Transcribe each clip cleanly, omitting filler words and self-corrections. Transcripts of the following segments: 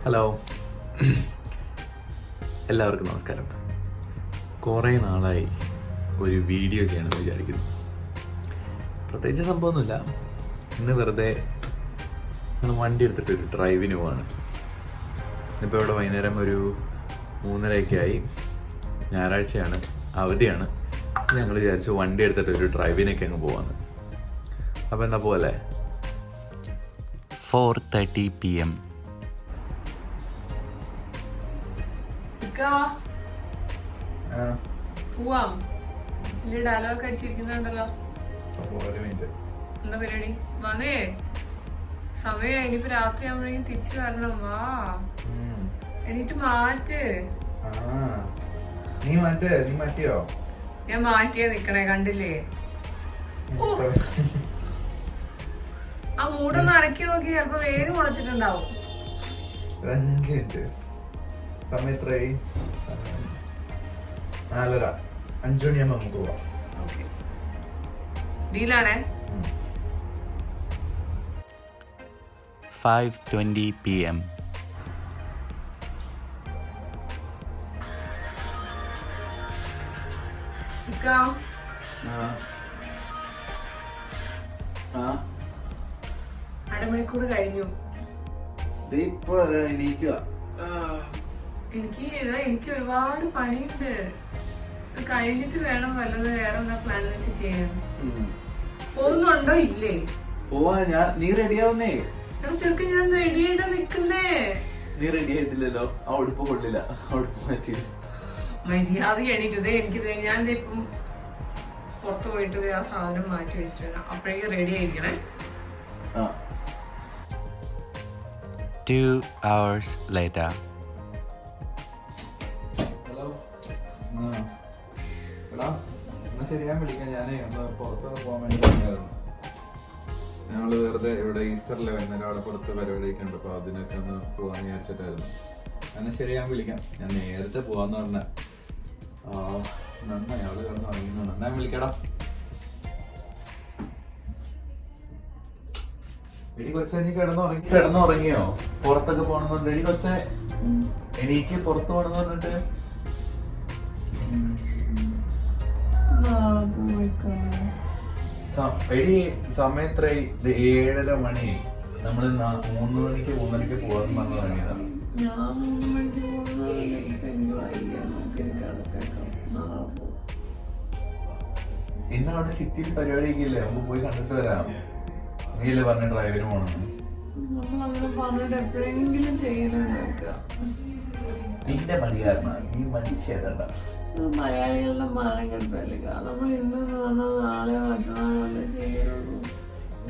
Hello, എല്ലാവർക്കും നമസ്കാരം. കുറേ നാളായി ഒരു വീഡിയോ ചെയ്യണമെന്ന് വിചാരിക്കുന്നു. പ്രത്യേകിച്ച് സംഭവമൊന്നുമില്ല. ഇന്ന് വെറുതെ വണ്ടി എടുത്തിട്ട് ഒരു ഡ്രൈവിന് പോവാണ്. ഇപ്പോൾ ഇവിടെ വൈകുന്നേരം ഒരു 3:30 ആയി. ഞായറാഴ്ചയാണ്, അവധിയാണ്. ഞങ്ങൾ വിചാരിച്ചു വണ്ടി എടുത്തിട്ട് ഒരു ഡ്രൈവിനൊക്കെ അങ്ങ് പോവാന്ന്. അപ്പോൾ എന്താ പോലെ 4:30 PM. പോവാം. വലിയ ഡയലോഗ് അടിച്ചിരിക്കുന്നുണ്ടല്ലോ. എന്താ പരിപാടി? വന്നേ, സമയം ഇനിയിപ്പോ രാത്രി ആവുമ്പോഴേക്കും തിരിച്ചു വരണം. വാ, എണീറ്റ് മാറ്റ്. നീ മാറ്റിയോ? ഞാൻ മാറ്റിയാ നിക്കണേ, കണ്ടില്ലേ? ആ മൂടൊന്ന് അരക്കി നോക്കി, ചിലപ്പോ വേര് മുളച്ചിട്ടുണ്ടാവും. 5 മിനിറ്റ് സമയം എത്രയായി? 4:30. 5 മണിയാകുമ്പോ നമുക്ക് പോവാം. ഡീലാണേ. 5:20 PM. അരമണിക്കൂർ കഴിഞ്ഞു. എനിക്ക് ഒരുപാട് പണിയുണ്ട്. കഴിഞ്ഞിട്ട് വേണം വല്ലത് വേറെ എന്താ പ്ലാൻ വെച്ച് ചെയ്യാൻ. പോകുന്നുണ്ടോ? ഇല്ലേ? നീ റെഡിയാവുന്നേ. എടാ ചെറുക്ക്, ഞാൻ റെഡി ആയിട്ടാ നിക്കുന്നേ. നീ റെഡി ആയിട്ടില്ലല്ലോ. ആ ഉടുപ്പ് കൊള്ളില്ല. മര്യാദ എണീറ്റതേ. ഞാൻ ഇപ്പം പുറത്തു പോയിട്ട് ആ സാധനം മാറ്റി വെച്ചിട്ട് വരാം. അപ്പോഴേക്കും റെഡി ആയിരിക്കണേ. 2 hours later. ശരി, ഞാൻ വിളിക്കാം. ഞാനേ ഒന്ന് പുറത്തൊക്കെ പോകാൻ വേണ്ടി പറഞ്ഞായിരുന്നു. ഞങ്ങള് വെറുതെ ഇവിടെ ഈസ്റ്ററിലെ വൈകുന്നേരം അവിടെ പുറത്ത് പരിപാടിയൊക്കെ ഉണ്ട്. അപ്പൊ അതിനൊക്കെ ഒന്ന് പോകാൻ വിചാരിച്ചിട്ടായിരുന്നു. എന്നാൽ ശരി, ഞാൻ വിളിക്കാം. ഞാൻ നേരത്തെ പോവാന്ന് പറഞ്ഞ നന്നായി അവള് കിടന്ന് ഉറങ്ങുന്നു. എന്നാ വിളിക്കടാ. എടി കൊച്ചെ, നീ കിടന്നുറങ്ങിയോ? പുറത്തൊക്കെ പോണെന്നുണ്ട്. എടി കൊച്ചെ, എനിക്ക് പുറത്ത് പോണെന്ന് പറഞ്ഞിട്ട്. എടി സമയം എത്രയായി? 7:30 മണി. നമ്മള് 3 മണിക്ക് 3:30 പോവാന്ന് പറഞ്ഞു തുടങ്ങിയതാണ്. ഇന്ന് അവിടെ സിറ്റിയിൽ പരിപാടിയൊക്കെ ഇല്ലേ? നമുക്ക് പോയി കണ്ടിട്ട് വരാം. നീയല്ലേ പറഞ്ഞ ഡ്രൈവിന് പോണെന്ന്? നിന്റെ മടി കാരണം നീ മടിച്ചേതണ്ട. മലയാളികളുടെ മാനം കെട്ടലിക്ക. നമ്മൾ ഇന്ന് നാളെ മറ്റന്നാളെ ചെയ്യുള്ളൂ.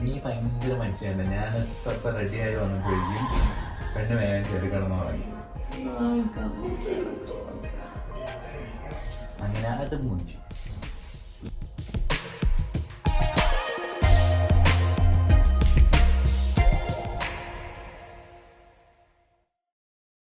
നീ ഭയങ്കര മനുഷ്യല്ല. ഞാൻ ഇപ്പൊ റെഡിയായി വന്നപ്പോഴേക്കും പെണ്ണ് വേഗം ചെറിയ കിടന്നു തുടങ്ങി. അങ്ങനെ അത് മുഞ്ചി.